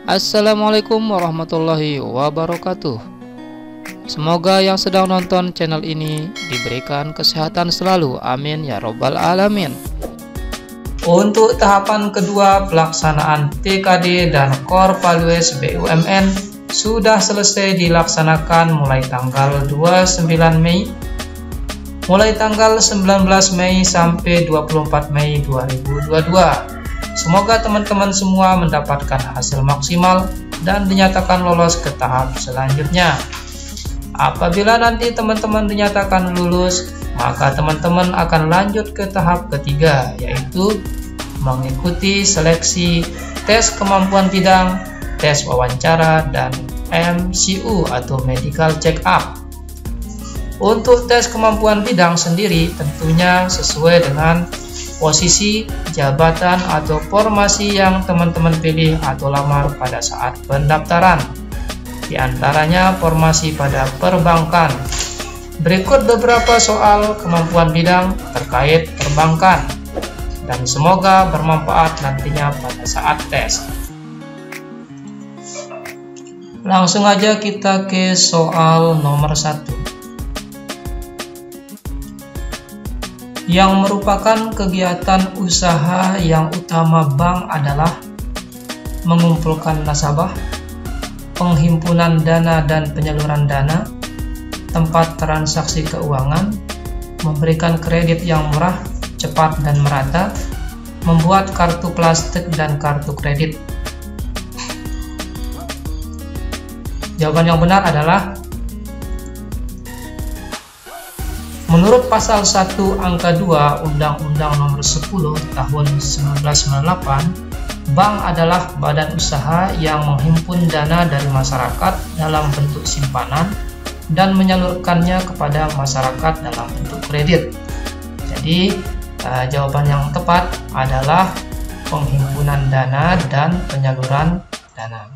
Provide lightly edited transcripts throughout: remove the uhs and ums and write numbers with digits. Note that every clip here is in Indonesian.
Assalamualaikum warahmatullahi wabarakatuh. Semoga yang sedang nonton channel ini diberikan kesehatan selalu, amin ya robbal alamin. Untuk tahapan kedua pelaksanaan TKD dan Korpalues BUMN sudah selesai dilaksanakan mulai tanggal 29 Mei mulai tanggal 19 Mei sampai 24 Mei 2022. Semoga teman-teman semua mendapatkan hasil maksimal dan dinyatakan lolos ke tahap selanjutnya. Apabila nanti teman-teman dinyatakan lulus, maka teman-teman akan lanjut ke tahap ketiga, yaitu mengikuti seleksi tes kemampuan bidang, tes wawancara, dan MCU atau medical check up. Untuk tes kemampuan bidang sendiri tentunya sesuai dengan posisi, jabatan, atau formasi yang teman-teman pilih atau lamar pada saat pendaftaran. Di antaranya formasi pada perbankan. Berikut beberapa soal kemampuan bidang terkait perbankan, dan semoga bermanfaat nantinya pada saat tes. Langsung aja kita ke soal nomor 1. Yang merupakan kegiatan usaha yang utama bank adalah mengumpulkan nasabah, penghimpunan dana dan penyaluran dana, tempat transaksi keuangan, memberikan kredit yang murah, cepat dan merata, membuat kartu plastik dan kartu kredit. Jawaban yang benar adalah menurut pasal 1 angka 2 Undang-Undang Nomor 10 Tahun 1998, bank adalah badan usaha yang menghimpun dana dari masyarakat dalam bentuk simpanan dan menyalurkannya kepada masyarakat dalam bentuk kredit. Jadi, jawaban yang tepat adalah penghimpunan dana dan penyaluran dana.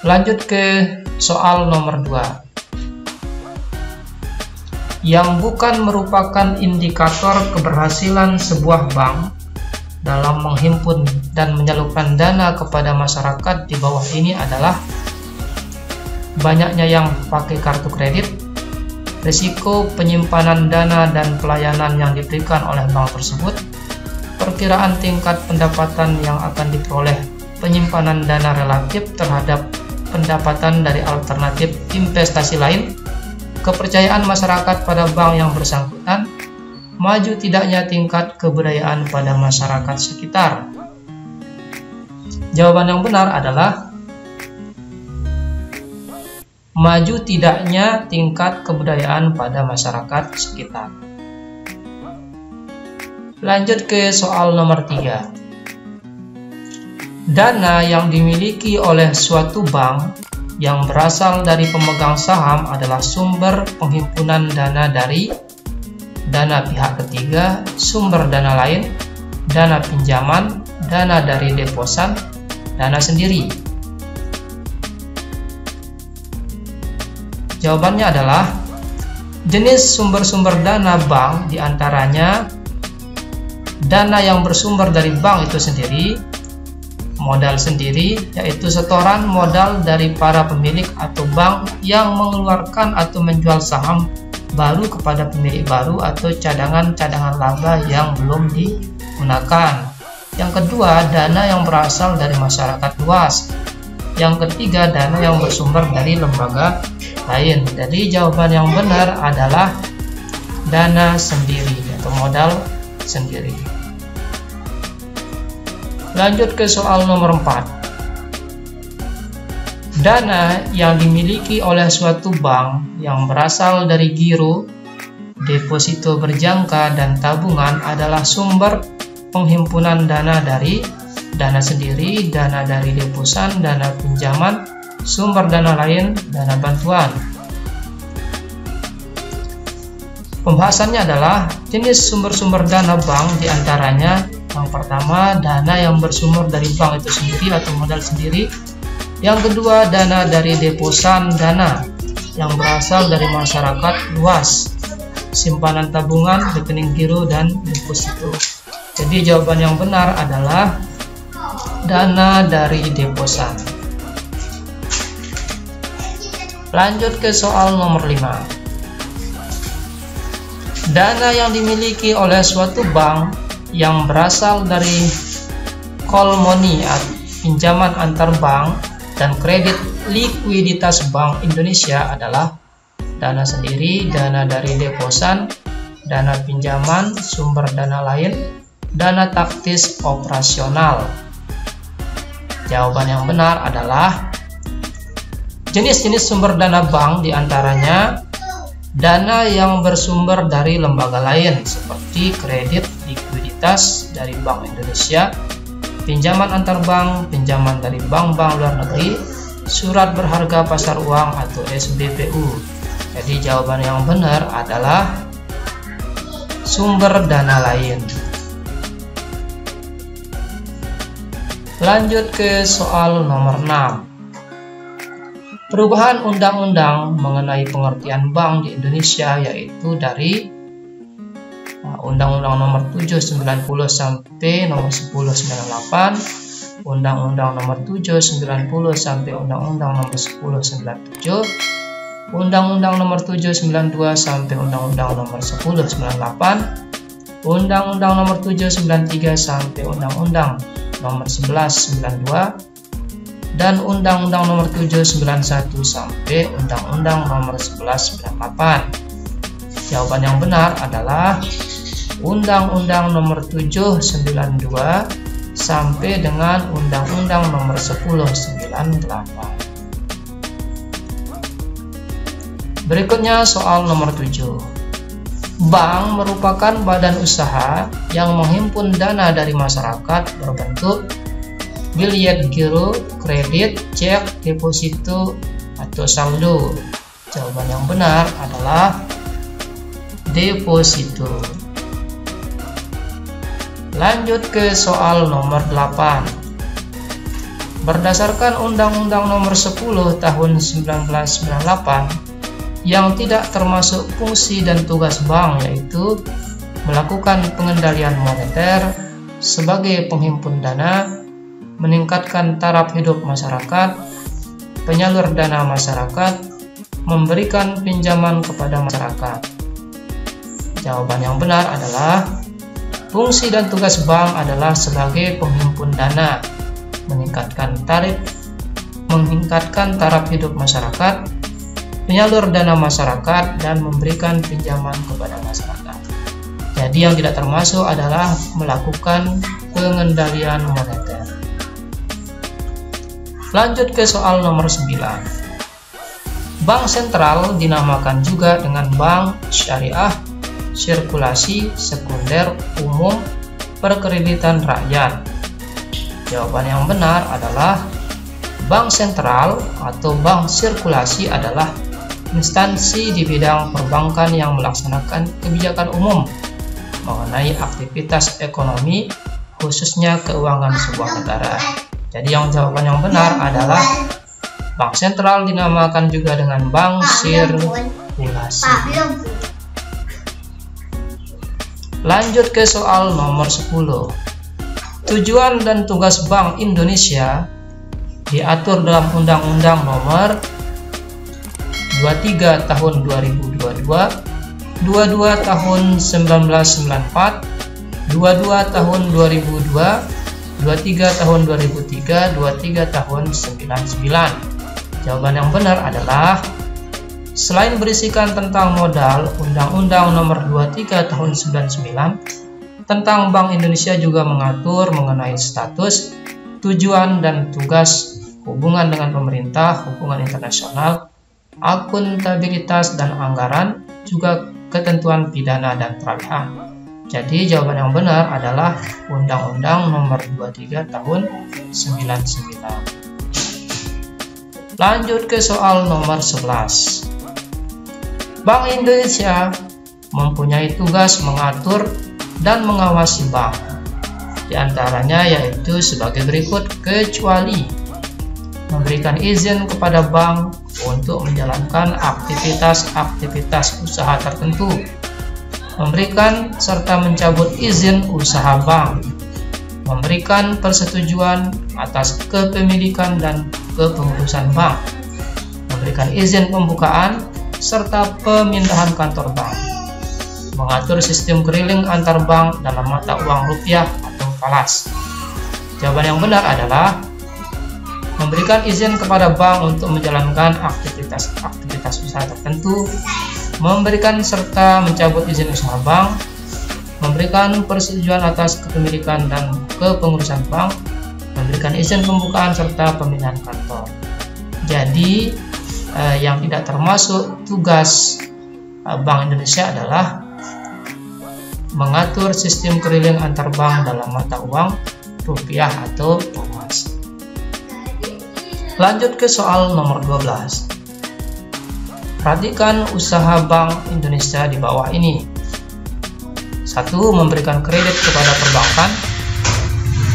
Lanjut ke soal nomor 2. Yang bukan merupakan indikator keberhasilan sebuah bank dalam menghimpun dan menyalurkan dana kepada masyarakat di bawah ini adalah banyaknya yang pakai kartu kredit, risiko penyimpanan dana dan pelayanan yang diberikan oleh bank tersebut, perkiraan tingkat pendapatan yang akan diperoleh penyimpanan dana relatif terhadap pendapatan dari alternatif investasi lain, kepercayaan masyarakat pada bank yang bersangkutan, maju tidaknya tingkat kebudayaan pada masyarakat sekitar. Jawaban yang benar adalah maju tidaknya tingkat kebudayaan pada masyarakat sekitar. Lanjut ke soal nomor 3. Dana yang dimiliki oleh suatu bank yang berasal dari pemegang saham adalah sumber penghimpunan dana dari dana pihak ketiga, sumber dana lain, dana pinjaman, dana dari deposan, dana sendiri. Jawabannya adalah jenis sumber-sumber dana bank diantaranya dana yang bersumber dari bank itu sendiri, modal sendiri, yaitu setoran modal dari para pemilik atau bank yang mengeluarkan atau menjual saham baru kepada pemilik baru, atau cadangan-cadangan laba yang belum digunakan. Yang kedua, dana yang berasal dari masyarakat luas. Yang ketiga, dana yang bersumber dari lembaga lain. Jadi jawaban yang benar adalah dana sendiri atau modal sendiri. Lanjut ke soal nomor 4. Dana yang dimiliki oleh suatu bank yang berasal dari giro, deposito berjangka, dan tabungan adalah sumber penghimpunan dana dari dana sendiri, dana dari deposan, dana pinjaman, sumber dana lain, dana bantuan. Pembahasannya adalah jenis sumber-sumber dana bank diantaranya yang pertama, dana yang bersumber dari bank itu sendiri atau modal sendiri. Yang kedua, dana dari deposan dana yang berasal dari masyarakat luas, simpanan tabungan, rekening giro, dan deposito. Jadi jawaban yang benar adalah dana dari deposan. Lanjut ke soal nomor 5. Dana yang dimiliki oleh suatu bank yang berasal dari call money atau pinjaman antar bank dan kredit likuiditas Bank Indonesia adalah dana sendiri, dana dari deposan, dana pinjaman, sumber dana lain, dana taktis operasional. Jawaban yang benar adalah jenis-jenis sumber dana bank diantaranya dana yang bersumber dari lembaga lain seperti kredit likuiditas dari Bank Indonesia, pinjaman antar bank, pinjaman dari bank-bank luar negeri, surat berharga pasar uang atau SBPU. Jadi jawaban yang benar adalah sumber dana lain. Lanjut ke soal nomor 6. Perubahan undang-undang mengenai pengertian bank di Indonesia yaitu dari Undang-Undang nomor 790 sampai nomor 1098, Undang-Undang nomor 790 sampai Undang-Undang nomor 1097, Undang-Undang nomor 792 sampai Undang-Undang nomor 1098, Undang-Undang nomor 793 sampai Undang-Undang nomor 1192, dan Undang-Undang nomor 791 sampai Undang-Undang nomor 1198. Jawaban yang benar adalah Undang-Undang nomor 792 sampai dengan Undang-Undang nomor 1098. Berikutnya soal nomor 7. Bank merupakan badan usaha yang menghimpun dana dari masyarakat berbentuk biljet giro, kredit, cek, deposito, atau saldo. Jawaban yang benar adalah deposito. Lanjut ke soal nomor 8. Berdasarkan Undang-Undang nomor 10 tahun 1998 yang tidak termasuk fungsi dan tugas bank yaitu melakukan pengendalian moneter sebagai penghimpun dana, meningkatkan taraf hidup masyarakat, penyalur dana masyarakat, memberikan pinjaman kepada masyarakat. Jawaban yang benar adalah fungsi dan tugas bank adalah sebagai penghimpun dana, meningkatkan taraf hidup masyarakat, penyalur dana masyarakat, dan memberikan pinjaman kepada masyarakat. Jadi yang tidak termasuk adalah melakukan pengendalian moneter. Lanjut ke soal nomor 9. Bank sentral dinamakan juga dengan bank syariah, sirkulasi, sekunder, umum, perkreditan rakyat. Jawaban yang benar adalah bank sentral atau bank sirkulasi adalah instansi di bidang perbankan yang melaksanakan kebijakan umum mengenai aktivitas ekonomi, khususnya keuangan sebuah negara. Jadi jawaban yang benar adalah bank sentral dinamakan juga dengan bank sirkulasi. Lanjut ke soal nomor 10. Tujuan dan tugas Bank Indonesia diatur dalam Undang-Undang nomor 23 tahun 2022, 22 tahun 1994, 22 tahun 2002, 23 tahun 2003, 23 tahun 99. Jawaban yang benar adalah selain berisikan tentang modal, Undang-Undang nomor 23 tahun 99 tentang Bank Indonesia juga mengatur mengenai status, tujuan dan tugas, hubungan dengan pemerintah, hubungan internasional, akuntabilitas dan anggaran, juga ketentuan pidana dan peradilan. Jadi jawaban yang benar adalah Undang-Undang nomor 23 tahun 99. Lanjut ke soal nomor 11. Bank Indonesia mempunyai tugas mengatur dan mengawasi bank. Di antaranya yaitu sebagai berikut, kecuali memberikan izin kepada bank untuk menjalankan aktivitas-aktivitas usaha tertentu, memberikan serta mencabut izin usaha bank, memberikan persetujuan atas kepemilikan dan kepengurusan bank, memberikan izin pembukaan serta pemindahan kantor bank, mengatur sistem keliling antar bank dalam mata uang rupiah atau falas. Jawaban yang benar adalah memberikan izin kepada bank untuk menjalankan aktivitas usaha tertentu, memberikan serta mencabut izin usaha bank, memberikan persetujuan atas kepemilikan dan kepengurusan bank, memberikan izin pembukaan serta pemindahan kantor. Jadi yang tidak termasuk tugas Bank Indonesia adalah mengatur sistem keliling antar bank dalam mata uang rupiah atau emas. Lanjut ke soal nomor 12. Perhatikan usaha Bank Indonesia di bawah ini. 1. Memberikan kredit kepada perbankan,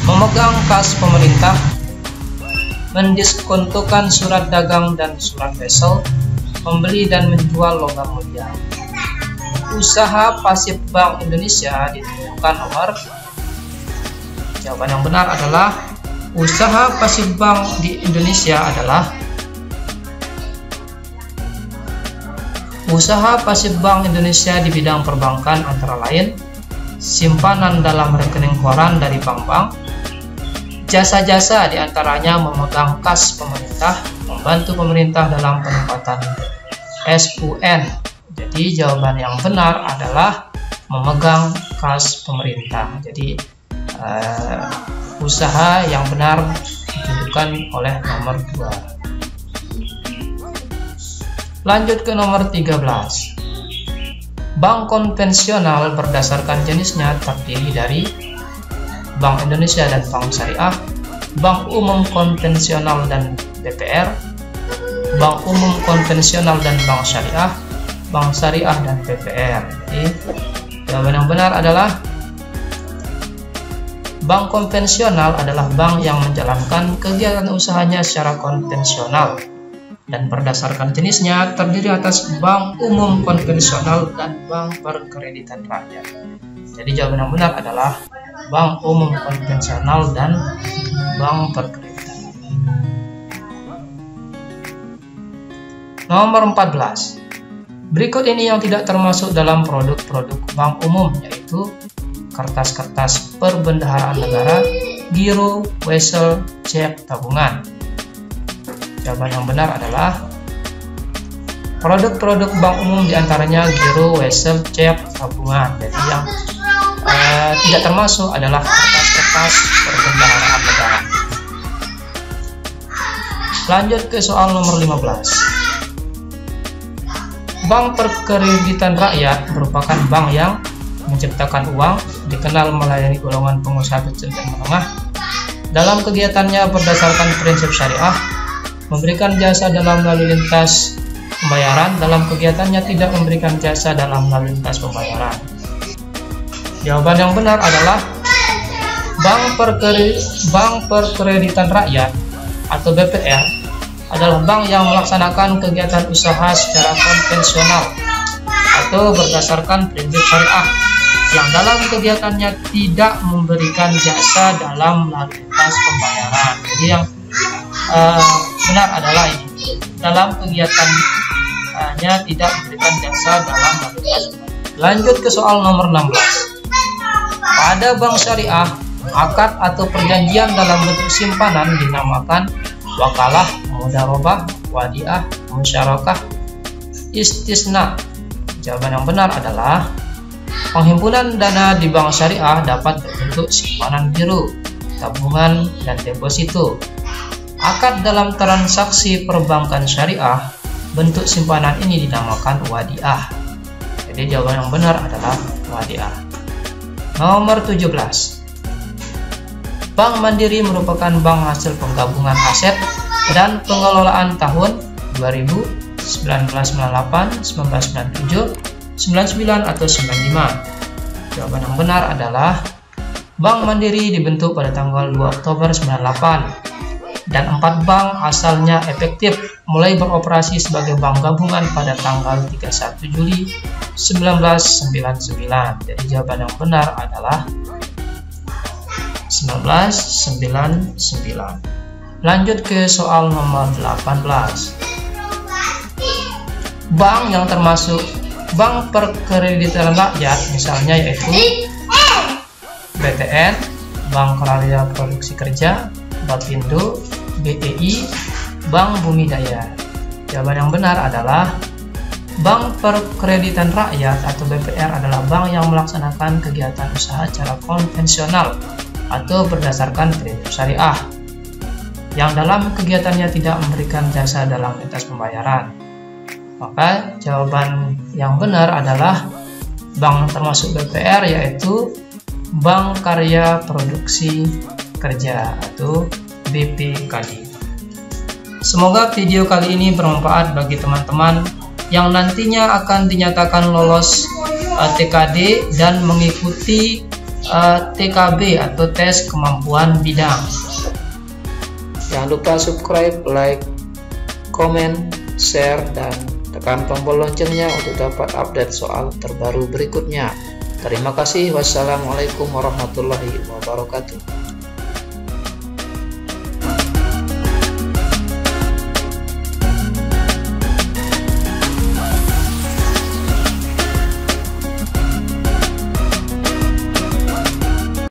memegang kas pemerintah, mendiskontokan surat dagang dan surat wesel, membeli dan menjual logam mulia. Usaha pasif Bank Indonesia ditentukan nomor. Jawaban yang benar adalah usaha pasif bank di Indonesia adalah usaha pasif Bank Indonesia di bidang perbankan antara lain simpanan dalam rekening koran dari bank-bank, jasa-jasa diantaranya memegang kas pemerintah, membantu pemerintah dalam penempatan SUN. Jadi jawaban yang benar adalah memegang kas pemerintah. Jadi usaha yang benar ditunjukkan oleh nomor 2. Lanjut ke nomor 13. Bank konvensional berdasarkan jenisnya terdiri dari Bank Indonesia dan Bank Syariah, Bank Umum Konvensional dan BPR, Bank Umum Konvensional dan Bank Syariah, Bank Syariah dan BPR. Jadi jawaban yang benar adalah bank konvensional adalah bank yang menjalankan kegiatan usahanya secara konvensional dan berdasarkan jenisnya terdiri atas Bank Umum Konvensional dan Bank Perkreditan Rakyat. Jadi jawaban yang benar adalah Bank Umum Konvensional dan Bank Perkreditan. Nomor 14. Berikut ini yang tidak termasuk dalam produk-produk bank umum, yaitu kertas-kertas perbendaharaan negara, giro, wesel, cek tabungan. Jawaban yang benar adalah produk-produk bank umum diantaranya giro, wesel, cek tabungan. Jadi yang tidak termasuk adalah kertas-kertas perbendaharaan negara. Lanjut ke soal nomor 15. Bank Perkreditan Rakyat merupakan bank yang menciptakan uang, dikenal melayani golongan pengusaha kecil dan menengah. Dalam kegiatannya berdasarkan prinsip syariah, memberikan jasa dalam lalu lintas pembayaran. Dalam kegiatannya tidak memberikan jasa dalam lalu lintas pembayaran. Jawaban yang benar adalah Bank Perkreditan Rakyat atau BPR adalah bank yang melaksanakan kegiatan usaha secara konvensional atau berdasarkan prinsip syariah, yang dalam kegiatannya tidak memberikan jasa dalam lalu lintas pembayaran. Jadi yang benar adalah ini, dalam kegiatannya tidak memberikan jasa dalam lalu lintas pembayaran. Lanjut ke soal nomor 16. Pada bank syariah, akad atau perjanjian dalam bentuk simpanan dinamakan wakalah, mudharabah, wadiah, musyarakah, istisna. Jawaban yang benar adalah penghimpunan dana di bank syariah dapat berbentuk simpanan giro, tabungan, dan deposito. Akad dalam transaksi perbankan syariah, bentuk simpanan ini dinamakan wadiah. Jadi jawaban yang benar adalah wadiah. Nomor 17. Bank Mandiri merupakan bank hasil penggabungan aset dan pengelolaan tahun 2000, 1998, 1997, 99 atau 95. Jawaban yang benar adalah Bank Mandiri dibentuk pada tanggal 2 Oktober 98. dan 4 bank asalnya efektif mulai beroperasi sebagai bank gabungan pada tanggal 31 Juli 1999. Jadi jawaban yang benar adalah 1999. Lanjut ke soal nomor 18. Bank yang termasuk bank perkreditan rakyat misalnya yaitu BTN, Bank Karya Produksi Kerja, Bapindo, BTI, Bank Bumi Daya. Jawaban yang benar adalah Bank Perkreditan Rakyat atau BPR adalah bank yang melaksanakan kegiatan usaha secara konvensional atau berdasarkan prinsip syariah, yang dalam kegiatannya tidak memberikan jasa dalam lintas pembayaran. Maka jawaban yang benar adalah bank termasuk BPR yaitu Bank Karya Produksi Kerja atau BPKD. Semoga video kali ini bermanfaat bagi teman-teman yang nantinya akan dinyatakan lolos TKD dan mengikuti TKB atau tes kemampuan bidang. Jangan lupa subscribe, like, komen, share, dan tekan tombol loncengnya untuk dapat update soal terbaru berikutnya. Terima kasih. Wassalamualaikum warahmatullahi wabarakatuh.